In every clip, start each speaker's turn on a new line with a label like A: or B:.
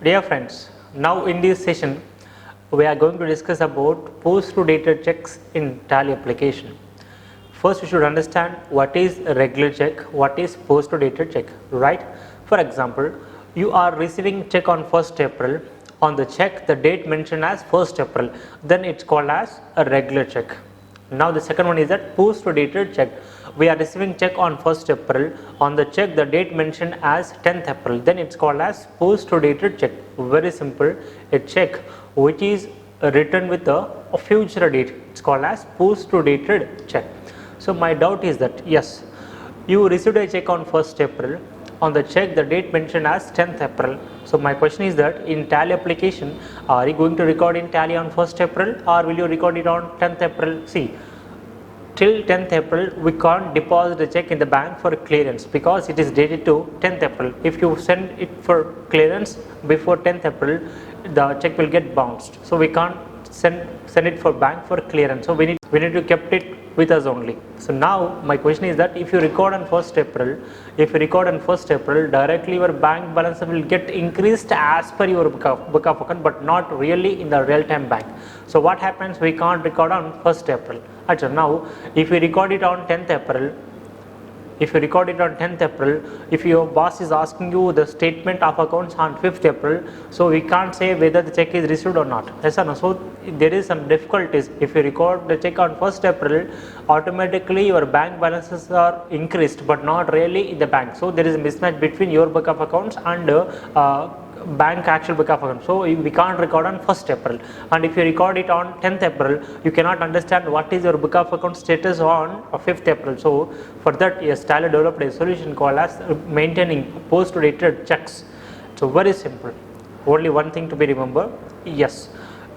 A: Dear friends, now in this session we are going to discuss about post-dated checks in Tally application. First we should understand what is a regular check, what is post-dated check, right? For example, you are receiving check on 1st April. On the check the date mentioned as 1st April, then it's called as a regular check. Now the second one is that post-dated check. We are receiving check on 1st April. On the check the date mentioned as 10th April, then it's called as post-dated check. Very simple. A check which is written with a future date, it's called as post-dated check. So my doubt is that yes, you received a check on 1st April. On the check the date mentioned as 10th April. So my question is that in Tally application, are you going to record in Tally on 1st April or will you record it on 10th April? See, till 10th April we can't deposit a check in the bank for clearance because it is dated to 10th April. If you send it for clearance before 10th April, the check will get bounced. So we can't send it for bank for clearance. So we need to keep it with us only. So now my question is that if you record on 1st April, directly your bank balance will get increased as per your book of account, but not really in the real time bank. So what happens, we can't record on 1st April. Actually, now if we record it on 10th April, if your boss is asking you the statement of accounts on 5th April, so we can't say whether the check is received or not. Yes or no? So there is some difficulties. If you record the check on 1st April, automatically your bank balances are increased but not really in the bank. So there is a mismatch between your book of accounts and bank actual book of account. So we can't record on 1st April, and if you record it on 10th April, you cannot understand what is your book of account status on 5th April. So for that, yes, Tally developed a solution called as maintaining post-dated checks. So very simple. Only one thing to be remember. Yes,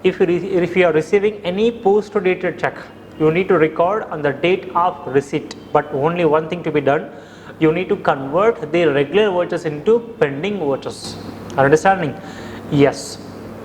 A: if you are receiving any post-dated check, you need to record on the date of receipt. But only one thing to be done. You need to convert the regular vouchers into pending vouchers. Are understanding? Yes.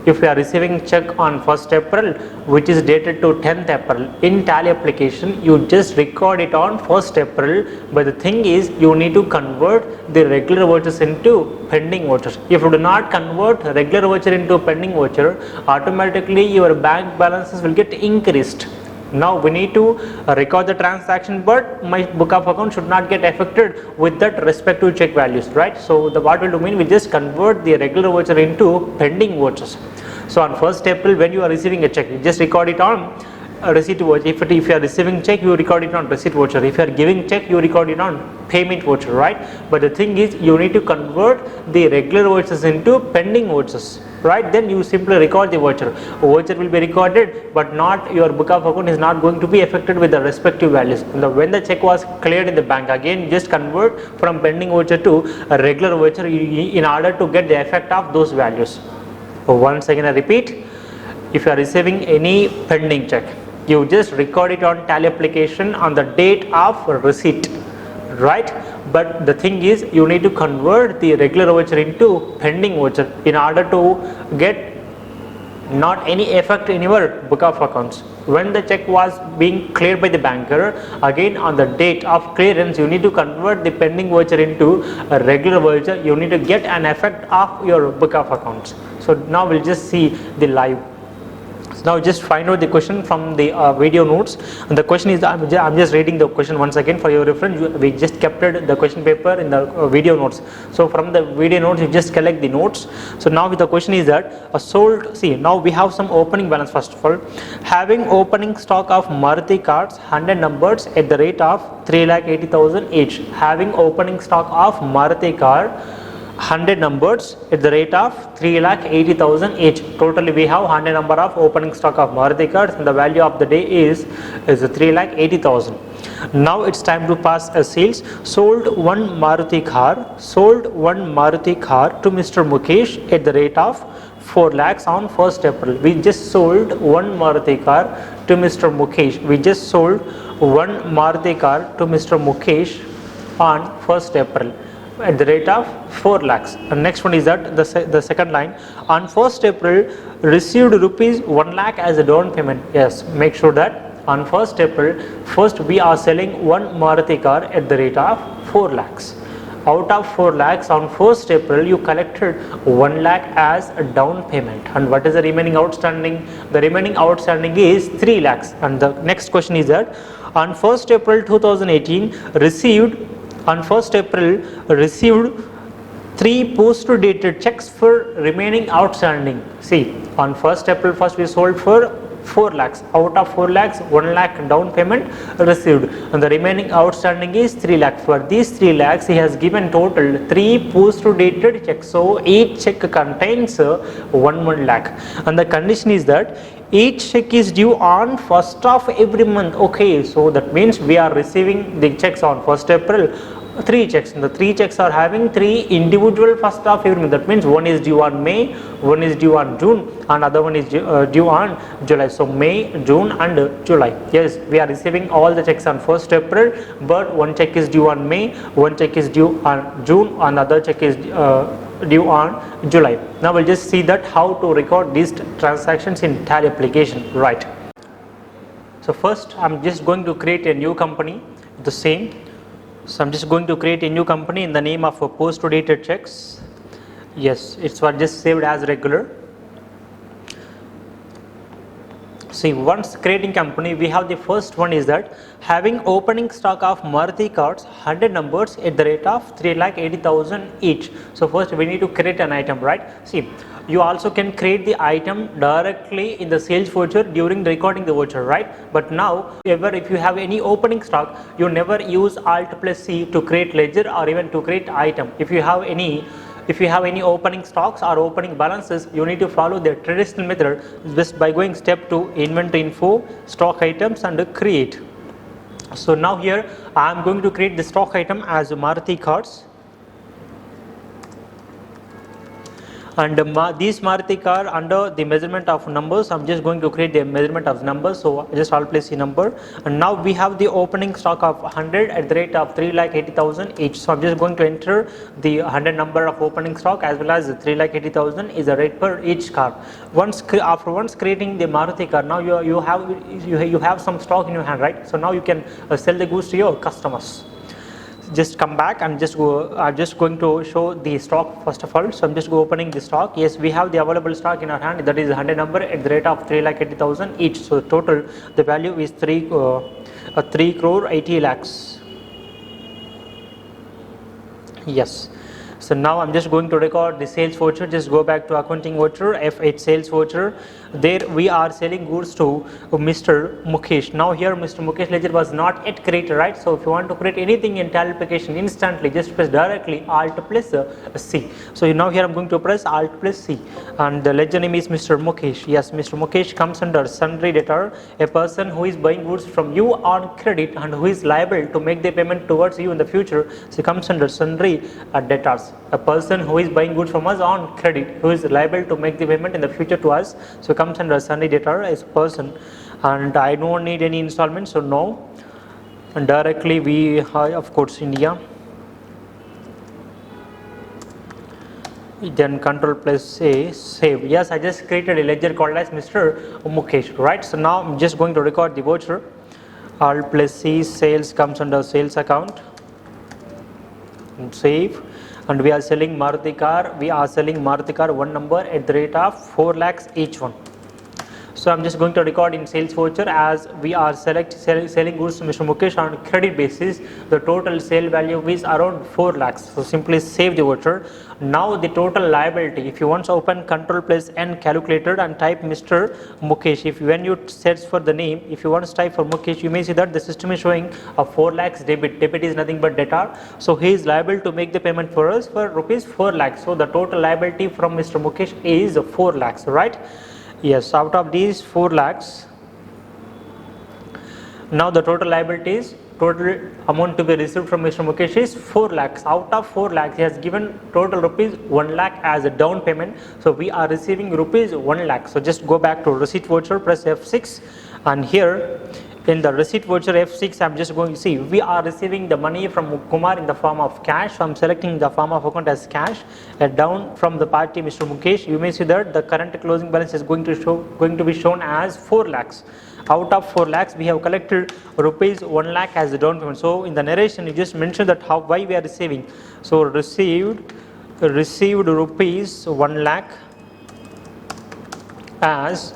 A: If you are receiving check on 1st April which is dated to 10th April, in Tally application you just record it on 1st April, but the thing is you need to convert the regular vouchers into pending vouchers. If you do not convert regular voucher into pending voucher, automatically your bank balances will get increased. Now we need to record the transaction, but my book of account should not get affected with that respective check values, right? So what will do mean, we just convert the regular voucher into pending vouchers. So on 1st April when you are receiving a check, you just record it on a receipt voucher. If you are receiving check, you record it on receipt voucher. If you are giving check, you record it on payment voucher, right? But the thing is you need to convert the regular vouchers into pending vouchers, right? Then you simply record the voucher. Voucher will be recorded, but not your book of account is not going to be affected with the respective values. When the check was cleared in the bank, again just convert from pending voucher to a regular voucher in order to get the effect of those values. Once again I repeat, if you are receiving any pending check, you just record it on Tally application on the date of receipt, right? But the thing is you need to convert the regular voucher into pending voucher in order to get not any effect in your book of accounts. When the check was being cleared by the banker, again on the date of clearance you need to convert the pending voucher into a regular voucher. You need to get an effect of your book of accounts. So now we'll just see the live. Now just find out the question from the video notes, and the question is, I'm just reading the question once again for your reference. We just kept the question paper in the video notes. So from the video notes you just collect the notes. So now the question is that sold, see now we have some opening balance. First of all, having opening stock of Maruti cars 100 numbers at the rate of 3,80,000 each. Having opening stock of Maruti car 100 numbers at the rate of 3,80,000 each. Totally we have 100 number of opening stock of Maruti cars and the value of the day is 3,80,000. Now it's time to pass a sales. Sold one Maruti car to Mr. Mukesh at the rate of 4 lakhs on 1st April. We just sold one Maruti car to Mr. Mukesh. On 1st April at the rate of 4 lakhs. And next one is that the second line, on 1st April received rupees 1 lakh as a down payment. Yes, make sure that on 1st April, first we are selling one Maruti car at the rate of 4 lakhs. out of 4 lakhs on 1st April you collected 1 lakh as a down payment, and what is the remaining outstanding? The remaining outstanding is 3 lakhs. And the next question is that on 1st April 2018 received 3 post-dated checks for remaining outstanding. See, on 1st April first we sold for 4 lakhs. Out of 4 lakhs, 1 lakh down payment received, and the remaining outstanding is 3 lakhs. For these 3 lakhs, he has given total 3 post-dated checks. So each check contains 1 lakh, and the condition is that each check is due on 1st of every month. Okay, so that means we are receiving the checks on 1st April. 3 checks, and the 3 checks are having 3 individual 1st of every month. That means one is due on May, one is due on June, and other one is due on July. So May, June and July. Yes, we are receiving all the checks on 1st April, but one check is due on May, one check is due on June, another check is due on July. Now we'll just see that how to record these transactions in Tally application. Right. So first I'm just going to create a new company, the same. So I'm just going to create a new company in the name of a post-dated checks. Yes, it's what just saved as regular. See, once creating company, we have the first one is that having opening stock of Maruti cards 100 numbers at the rate of 3,80,000 each. So first we need to create an item, right? See, you also can create the item directly in the sales voucher during recording the voucher, right? But now, if you have any opening stock, you never use Alt plus C to create ledger or even to create item. If you have any opening stocks or opening balances, you need to follow the traditional method just by going step 2, inventory info, stock items and create. So now here I am going to create the stock item as Maruti cards. And these Maruti car under the measurement of numbers, I'm just going to create the measurement of numbers. So just I'll place the number, and now we have the opening stock of 100 at the rate of 3,80,000 each. So I'm just going to enter the 100 number of opening stock as well as the 3,80,000 is the rate per each car. Once creating the Maruti car, now you have some stock in your hand, right? So now you can sell the goods to your customers. Just come back and just go. I'm just going to show the stock first of all. So I'm just opening the stock. Yes, we have the available stock in our hand, that is 100 number at the rate of 3,80,000 each. So total the value is 3 crore 80 lakhs. Yes. So now I'm just going to record the sales voucher. Just go back to accounting voucher, F8 sales voucher. There we are selling goods to Mr. Mukesh. Now here Mr. Mukesh ledger was not yet created, right? So if you want to create anything in Tally application instantly, just press directly Alt plus C. So now here I'm going to press Alt plus C, and the ledger name is Mr. Mukesh. Yes, Mr. Mukesh comes under sundry debtor, a person who is buying goods from you on credit and who is liable to make the payment towards you in the future. So comes under sundry debtors, a person who is buying goods from us on credit, who is liable to make the payment in the future to us. So comes under sundry debtor as person, and I don't need any installment, so no. And directly we have, of course, India. Then control plus A, save. Yes, I just created a ledger called as Mr. Mukesh, right? So now I'm just going to record the voucher. Alt plus C, sales comes under sales account, and save. And we are selling Maruti car. We are selling Maruti car 1 number at the rate of 4 lakhs each one. So I'm just going to record in sales voucher as we are selling goods to Mr. Mukesh on credit basis. The total sale value is around 4 lakhs. So simply save the voucher. Now the total liability, if you want to open control plus N calculator and type Mr. Mukesh, when you search for the name, if you want to type for Mukesh, you may see that the system is showing a 4 lakhs debit. Debit is nothing but debtor. So he is liable to make the payment for us for rupees 4 lakhs. So the total liability from Mr. Mukesh is 4 lakhs, right? Yes, out of these 4 lakhs, now the total liabilities, total amount to be received from Mr. Mukesh is 4 lakhs. Out of 4 lakhs, he has given total rupees 1 lakh as a down payment. So we are receiving rupees 1 lakh. So just go back to receipt voucher, press F6, and here in the receipt voucher F6, I'm just going to see we are receiving the money from Kumar in the form of cash. So I'm selecting the form of account as cash. Down from the party Mr. Mukesh, you may see that the current closing balance is going to be shown as 4 lakhs. out of 4 lakhs we have collected rupees 1 lakh as the down payment. So in the narration you just mentioned that why we are receiving. So received rupees 1 lakh as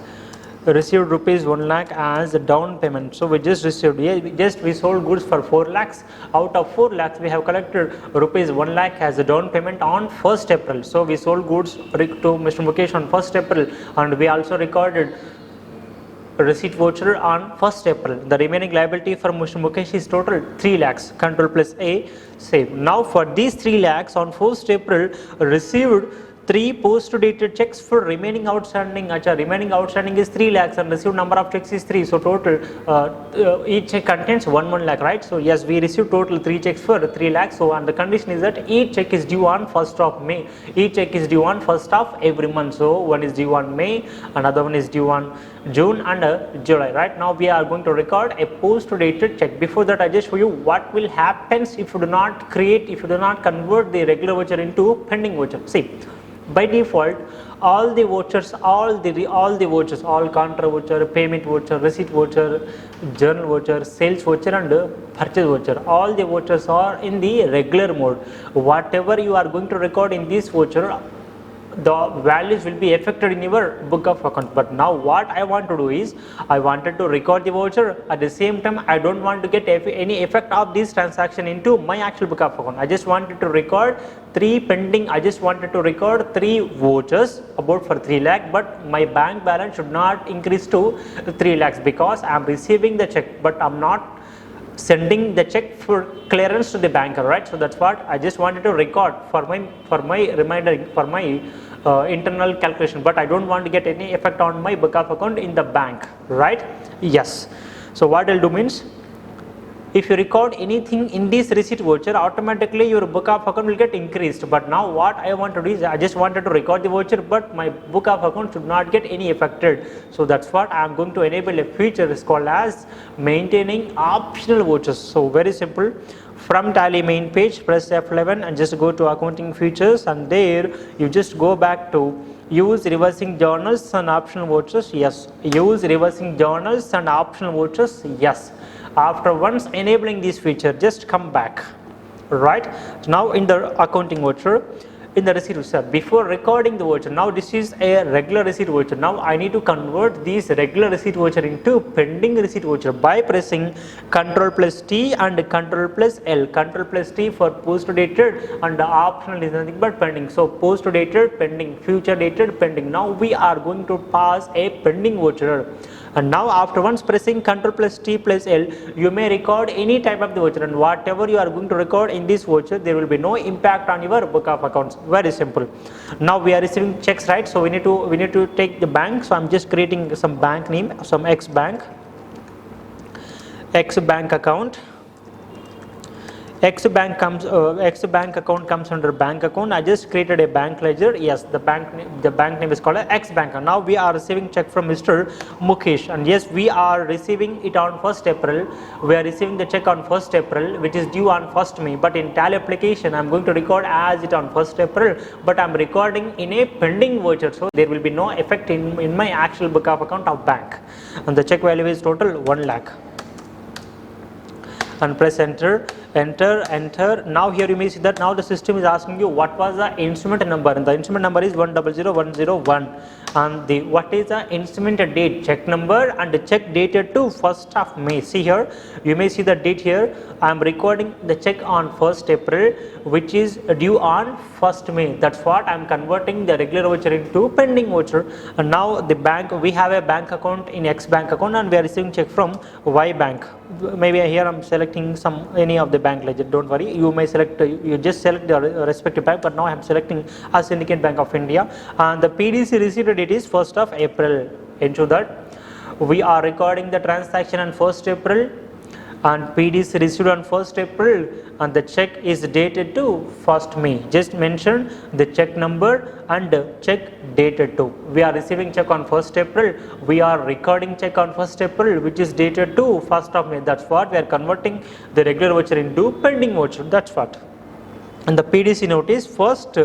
A: the down payment. So we just received, we sold goods for 4 lakhs. Out of 4 lakhs we have collected rupees 1 lakh as a down payment on 1st April. So we sold goods to Mr. Mukesh on 1st April, and we also recorded receipt voucher on 1st April. The remaining liability for Mr. Mukesh is total 3 lakhs. Control plus A, save. Now for these 3 lakhs on 1st April received 3 post-dated checks for remaining outstanding. Remaining outstanding is 3 lakhs and received number of checks is 3. So total each check contains 1 lakh, right? So yes, we received total 3 checks for 3 lakhs. So and the condition is that each check is due on 1st of May. Each check is due on 1st of every month. So one is due on May, another one is due on June and July. Right now we are going to record a post-dated check. Before that I just show you what will happen if you do not convert the regular voucher into pending voucher. See, by default all the vouchers, all contra voucher, payment voucher, receipt voucher, journal voucher, sales voucher and purchase voucher, all the vouchers are in the regular mode. Whatever you are going to record in this voucher, the values will be affected in your book of account. But now what I want to do is I wanted to record the voucher, at the same time I don't want to get any effect of this transaction into my actual book of account. I just wanted to record 3 vouchers about for 3 lakh, but my bank balance should not increase to 3 lakhs because I am receiving the check but I am not sending the check for clearance to the banker, right? So that's what I just wanted to record for my reminder, for my internal calculation, but I don't want to get any effect on my book of account in the bank, right? Yes. So what I'll do means, if you record anything in this receipt voucher, automatically your book of account will get increased. But now what I want to do is I just wanted to record the voucher, but my book of account should not get any affected. So that's what I am going to enable a feature is called as maintaining optional vouchers. So very simple. From Tally main page, press F11 and just go to accounting features, and there you just go back to use reversing journals and optional vouchers. Yes. Use reversing journals and optional vouchers. Yes. After once enabling this feature, just come back, right? So now in the accounting voucher, in the receipt voucher, before recording the voucher, now this is a regular receipt voucher. Now I need to convert this regular receipt voucher into pending receipt voucher by pressing Control plus T and Control plus L. Control plus T for post dated and the optional is nothing but pending. So post dated, pending, future dated, pending. Now we are going to pass a pending voucher. And now after once pressing Control plus T plus L, you may record any type of the voucher, and whatever you are going to record in this voucher, there will be no impact on your book of accounts. Very simple. Now we are receiving checks, right? So we need to take the bank. So I'm just creating some bank name, some X bank account. X bank account comes under bank account. I just created a bank ledger. Yes, the bank name is called X bank. Now we are receiving check from Mr. Mukesh, and yes, we are receiving it on 1st April. We are receiving the check on 1st April, which is due on 1st May. But in Tally application, I am going to record as it on 1st April, but I am recording in a pending voucher, so there will be no effect in my actual book of account of bank. And the check value is total 1 lakh. And press enter. Now here you may see that now the system is asking you what was the instrument number, and the instrument number is 100101, and what is the instrument date, check number, and the check dated to 1st of May. See here, you may see the date here. I am recording the check on 1st April, which is due on 1st May. That's what I am converting the regular voucher into pending voucher. And now the bank, we have a bank account in X bank account, and we are receiving check from Y bank. Maybe here I am selecting any of the bank ledger. Don't worry, you may select, you just select the respective bank, but now I am selecting a Syndicate Bank of India, and the PDC received date is 1st of April. Ensure that we are recording the transaction on 1st April, and PDC received on 1st April, and the check is dated to 1st May. Just mention the check number and check dated to. We are receiving check on 1st April. We are recording check on 1st April, which is dated to 1st of May. That's what we are converting the regular voucher into pending voucher. That's what. And the PDC note is first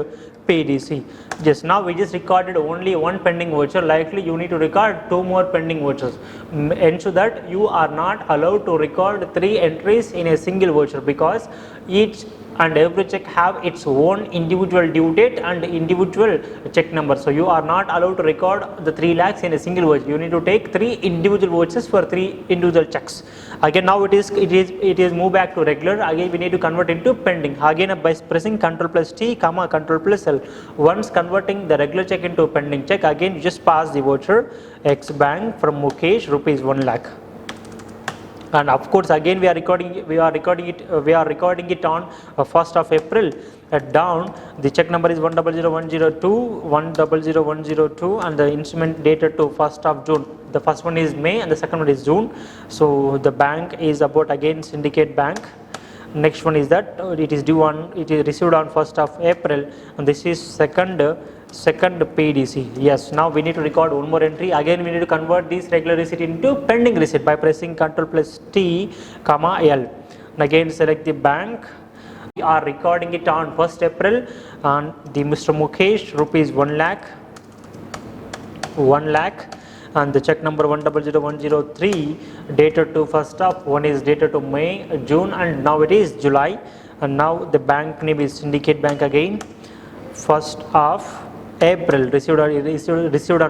A: PDC. Just now we just recorded only one pending voucher. Likely you need to record 2 more pending vouchers. Ensure that you are not allowed to record 3 entries in a single voucher, because each and every check have its own individual due date and individual check number. So you are not allowed to record the 3 lakhs in a single voucher. You need to take 3 individual vouchers for 3 individual checks. Again, now it is move back to regular. Again we need to convert into pending. Again by pressing Ctrl+T, Ctrl+L. Once converting the regular check into pending check, again you just pass the voucher X bank from Mukesh rupees 1 lakh. And of course again we are recording it on 1st of April. Down the check number is 100102 and the instrument dated to 1st of June. The first one is May and the second one is June. So the bank is about again Syndicate Bank. Next one is that it is received on 1st of April, and this is second PDC. Yes, now we need to record one more entry. Again we need to convert this regular receipt into pending receipt by pressing Ctrl+T, L. And again select the bank. We are recording it on 1st April and the Mr. Mukesh rupees 1 lakh, and the check number 100103 dated to 1st of, one is dated to May, June, and now it is July. And now the bank name is Syndicate Bank again. 1st of April, received on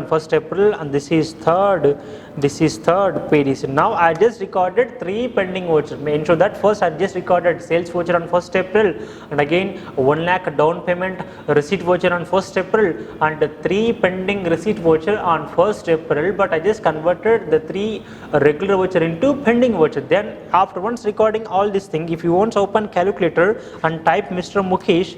A: 1st April, and this is third PDC. Now I just recorded 3 pending vouchers. Ensure that first I just recorded sales voucher on 1st April, and again 1 lakh down payment receipt voucher on 1st April, and 3 pending receipt voucher on 1st April, but I just converted the 3 regular voucher into pending voucher. Then after once recording all this thing, if you once open calculator and type Mr. Mukesh,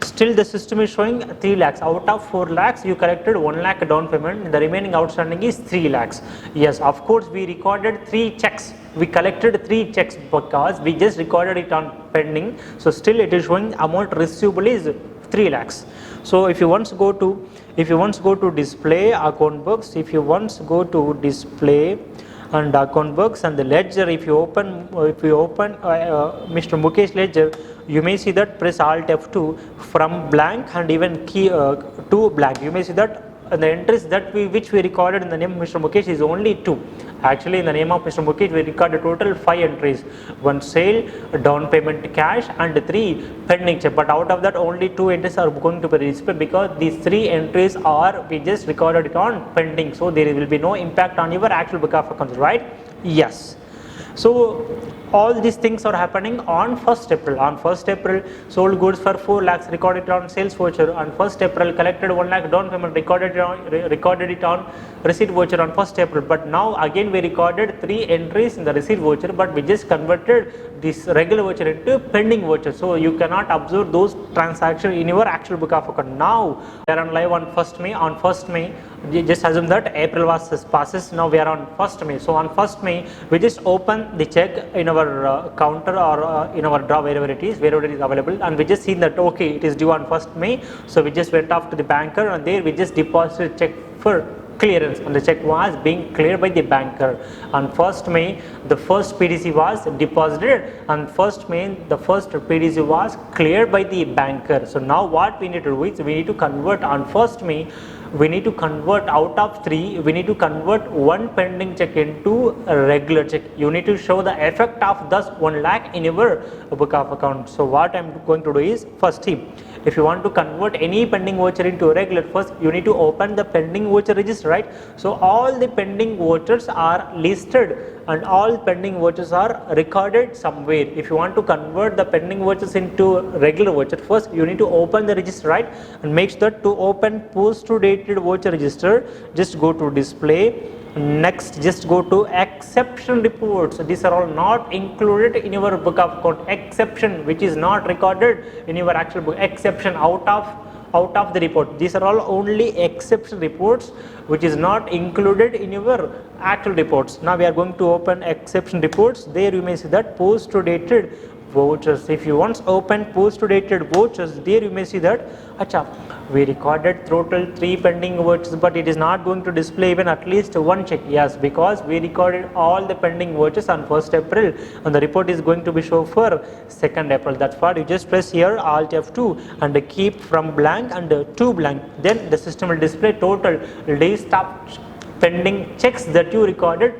A: still the system is showing 3 lakhs. Out of 4 lakhs, you collected 1 lakh down payment. The remaining outstanding is 3 lakhs. Yes, of course, we recorded 3 checks. We collected 3 checks because we just recorded it on pending. So still it is showing amount receivable is 3 lakhs. So if you once go to display account books, and account books and the ledger, if you open Mr. Mukesh ledger, you may see that press Alt F2 from blank and even key to blank. You may see that the entries which we recorded in the name of Mr. Mukesh is only 2. Actually in the name of Mr. Mukesh we recorded total 5 entries, 1 sale, down payment cash, and 3 pending check. But out of that only 2 entries are going to be displayed because these 3 entries we just recorded it on pending. So there will be no impact on your actual book of accounts, right? Yes. So all these things are happening on 1st April. On 1st April, sold goods for 4 lakhs, recorded it on sales voucher. On 1st April, collected 1 lakh down payment, recorded it on receipt voucher on 1st April. But now again we recorded 3 entries in the receipt voucher, but we just converted this regular voucher into pending voucher. So you cannot observe those transactions in your actual book of account. Now we are on live on 1st May. On 1st May, just assume that April was passes. Now we are on 1st May. So on 1st May, we just open the check in our counter or in our drawer, wherever it is available, and we just seen that okay, it is due on 1st May. So we just went off to the banker, and there we just deposited check for clearance, and the check was being cleared by the banker. On 1st May, the first PDC was deposited, and 1st May, the first PDC was cleared by the banker. So now what we need to do is we need to convert on 1st May. We need to convert out of 3, we need to convert 1 pending check into a regular check. You need to show the effect of thus 1 lakh in your book of account. So what I am going to do is, first tip, if you want to convert any pending voucher into a regular, first you need to open the pending voucher register, right? So all the pending vouchers are listed and all pending vouchers are recorded somewhere. If you want to convert the pending vouchers into regular voucher, first you need to open the register, right? And make sure to open post to dated voucher register. Just go to display. Next, just go to exception reports. These are all not included in your book of account. Exception, which is not recorded in your actual book. Exception out of the report. These are all only exception reports which is not included in your actual reports. Now we are going to open exception reports. There you may see that post to dated vouchers. If you once open post dated vouchers, there you may see that acha, we recorded total 3 pending vouchers, but it is not going to display even at least one check. Yes, because we recorded all the pending vouchers on 1st April and the report is going to be shown for 2nd April. That's what you just press here Alt F2 and keep from blank and to blank. Then the system will display total list of pending checks that you recorded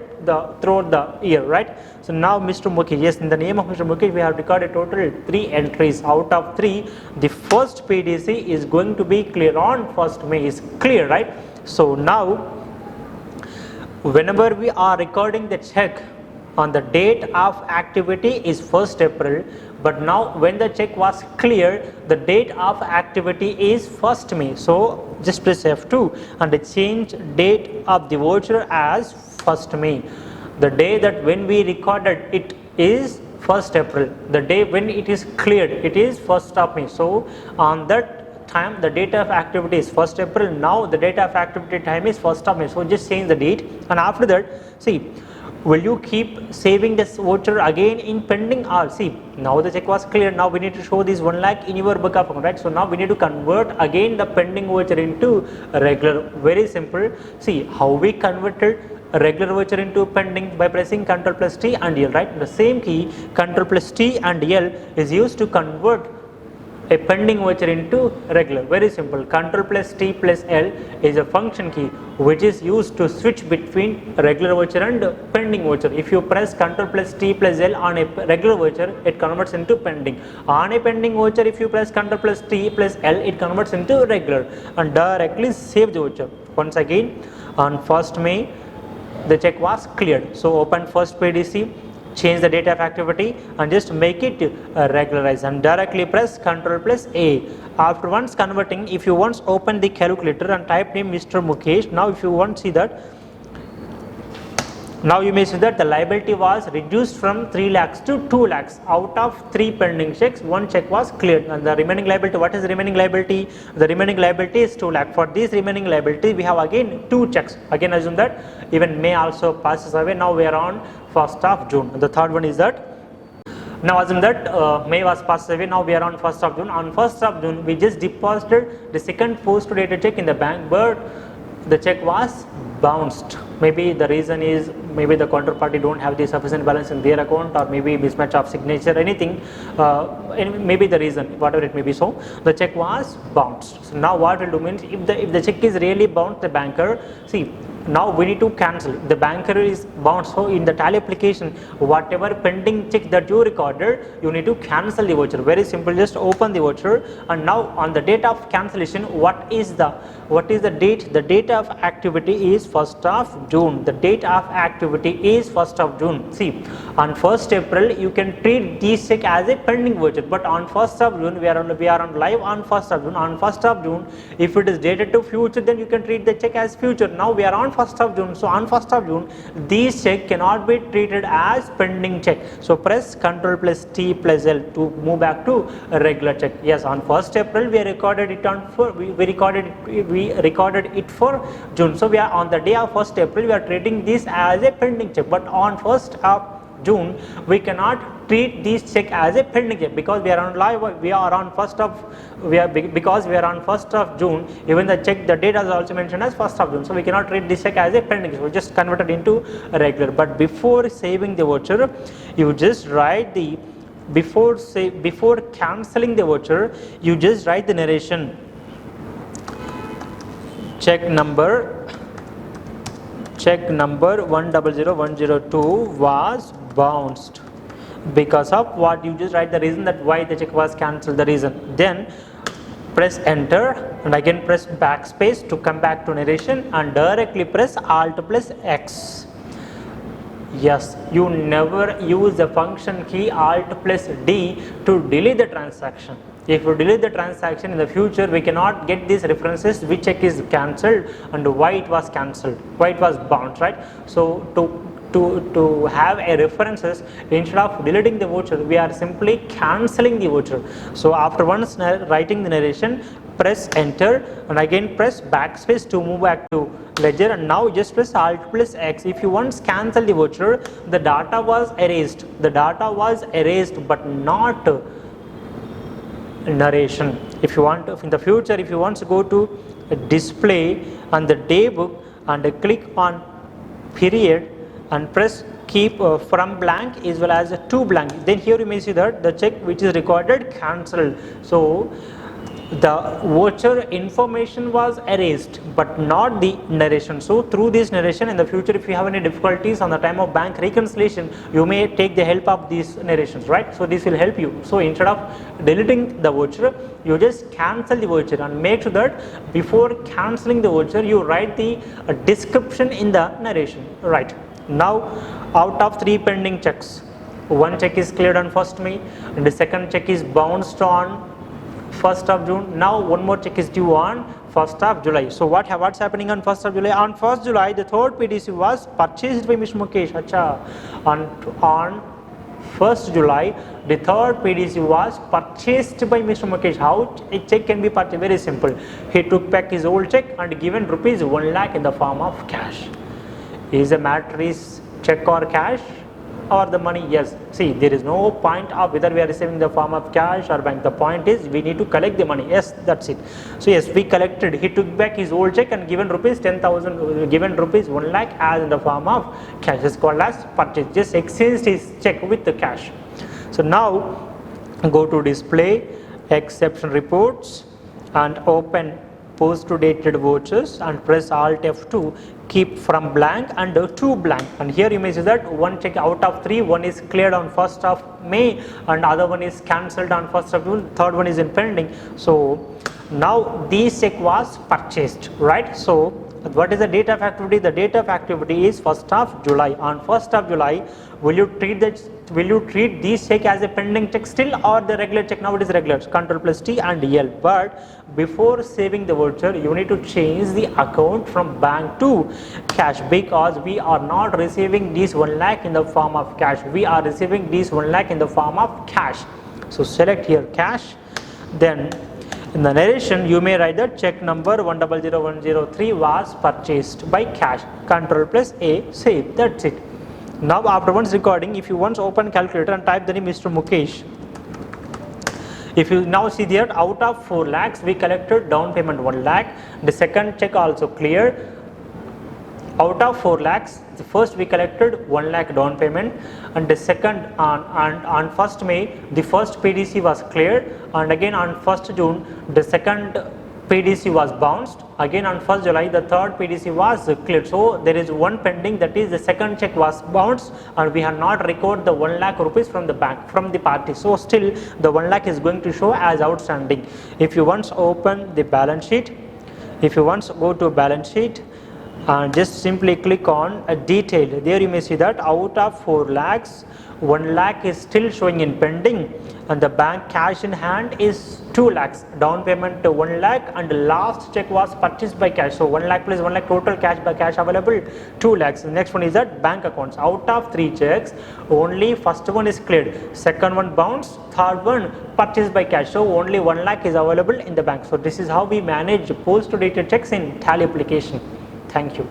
A: throughout the year, right? So now Mr. Mukesh, yes, in the name of Mr. Mukesh, we have recorded total 3 entries. Out of 3, the first PDC is going to be clear on 1st May, is clear, right? So now, whenever we are recording the check on the date of activity is 1st April, but now when the check was clear, the date of activity is 1st May. So just press F2 and change date of the voucher as 1st May. The day that when we recorded it is 1st April. The day when it is cleared, it is 1st of May. So on that time, the date of activity is 1st April. Now the date of activity time is 1st of May. So just change the date, and after that, see, will you keep saving this voucher again in pending, or see, now the check was clear, now we need to show this 1 lakh in your book account, right? So now we need to convert again the pending voucher into a regular. Very simple. See how we converted a regular voucher into pending by pressing Ctrl plus T and L, right? The same key Ctrl plus T and L is used to convert a pending voucher into regular. Very simple. Ctrl plus T plus L is a function key which is used to switch between regular voucher and pending voucher. If you press Ctrl plus T plus L on a regular voucher, it converts into pending. On a pending voucher, if you press Ctrl plus T plus L, it converts into regular and directly save the voucher. Once again, on 1st May, the check was cleared. So open first PDC, change the date of activity and just make it regularize and directly press Ctrl plus A. After once converting, if you once open the calculator and type name Mr. Mukesh, now if you want to see that, now you may see that the liability was reduced from 3 lakhs to 2 lakhs. Out of 3 pending checks, 1 check was cleared, and the remaining liability, what is the remaining liability? The remaining liability is 2 lakh. For this remaining liability, we have again 2 checks. Again assume that even May also passes away. Now we are on 1st of June. And the third one is that, now assume that May was passed away, now we are on 1st of June. On 1st of June, we just deposited the second post-dated check in the bank, but the check was bounced. Maybe the reason is, maybe the counterparty don't have the sufficient balance in their account, or maybe mismatch of signature, anything, maybe the reason, whatever it may be. So the check was bounced. So now what we'll do means, if the check is really bounced, the banker, see, now we need to cancel. The banker is bounced, so in the Tally application, whatever pending check that you recorded, you need to cancel the voucher. Very simple, just open the voucher, and now on the date of cancellation, what is the date? The date of activity is 1st of June. The date of activity is 1st of June. See, on 1st April, you can treat this check as a pending voucher, but on 1st of June, we are on live on 1st of June. On 1st of June, if it is dated to future, then you can treat the check as future. Now we are on 1st of June. So on 1st of June, this check cannot be treated as pending check. So press Ctrl plus T plus L to move back to a regular check. Yes, on 1st April, we recorded it for June. So we are on the day of 1st April, we are treating this as a pending check. But on 1st of June, we cannot treat this check as a pending check because we are on live. Because we are on 1st of June. Even the check, the date is also mentioned as 1st of June. So we cannot treat this check as a pending check. We just convert it into a regular. But before saving the voucher, you just write the before cancelling the voucher, you just write the narration. Check number 100102 was bounced because of what? You just write the reason that why the check was cancelled, the reason. Then press enter and again press backspace to come back to narration and directly press Alt plus X. Yes, you never use the function key Alt plus D to delete the transaction. If you delete the transaction in the future, we cannot get these references which check is cancelled and why it was cancelled, why it was bounced, right? So to to have a references, instead of deleting the voucher, we are simply cancelling the voucher. So after once writing the narration, press enter and again press backspace to move back to ledger, and now just press alt plus X. If you once cancel the voucher, the data was erased. The data was erased but not narration. If you want in the future, if you want to go to display on the day book and click on period and press keep from blank as well as to blank, then here you may see that the check which is recorded cancelled. So the voucher information was erased but not the narration. So through this narration, in the future if you have any difficulties on the time of bank reconciliation, you may take the help of these narrations, right? So this will help you. So instead of deleting the voucher, you just cancel the voucher, and make sure that before cancelling the voucher you write the description in the narration. Right, now out of 3 pending checks, one check is cleared on 1st May and the second check is bounced on 1st of June. Now one more check is due on 1st of July. So what's happening on 1st of July? On 1st July, the third PDC was purchased by Mr. Mukesh. Acha. On 1st July, the third PDC was purchased by Mr. Mukesh. How a check can be purchased? Very simple. He took back his old check and given rupees 1 lakh in the form of cash. Is the matter is check or cash or the money? Yes. See, there is no point of whether we are receiving the form of cash or bank. The point is we need to collect the money. Yes, that's it. So yes, we collected. He took back his old check and given rupees 10,000, given rupees 1 lakh as in the form of cash. It's called as purchase. Just exchanged his check with the cash. So now go to display, exception reports, and open post dated vouchers and press alt F2, keep from blank and to blank, and here you may see that one check out of 3, one is cleared on 1st of May and other one is cancelled on 1st of June, third one is in pending. So now this check was purchased, right? So what is the date of activity? The date of activity is 1st of July. On 1st of July, will you treat this check as a pending check still or the regular check? Now it is regular, Control plus T and L. But before saving the voucher, you need to change the account from bank to cash, because we are not receiving this 1 lakh in the form of cash. We are receiving this 1 lakh in the form of cash. So select here cash. Then in the narration, you may write that check number 100103 was purchased by cash. Control plus A, save. That's it. Now after once recording, if you once open calculator and type the name Mr. Mukesh, if you now see there, out of 4 lakhs we collected down payment 1 lakh. The second check also cleared. Out of 4 lakhs, the first we collected 1 lakh down payment, and the second on 1st May the first PDC was cleared, and again on 1st June the second PDC was bounced. Again on 1st July the third PDC was cleared. So there is one pending, that is the second check was bounced and we have not recorded the 1 lakh rupees from the bank, from the party. So still the 1 lakh is going to show as outstanding. If you once open the balance sheet, if you once go to balance sheet and just simply click on a detail, there you may see that out of 4 lakhs 1 lakh is still showing in pending, and the bank cash in hand is 2 lakhs, down payment to 1 lakh, and the last check was purchased by cash. So 1 lakh plus 1 lakh total cash by cash available 2 lakhs. The next one is that bank accounts. Out of 3 checks, only first one is cleared, second one bounced, third one purchased by cash. So only 1 lakh is available in the bank. So this is how we manage post dated checks in Tally application. Thank you.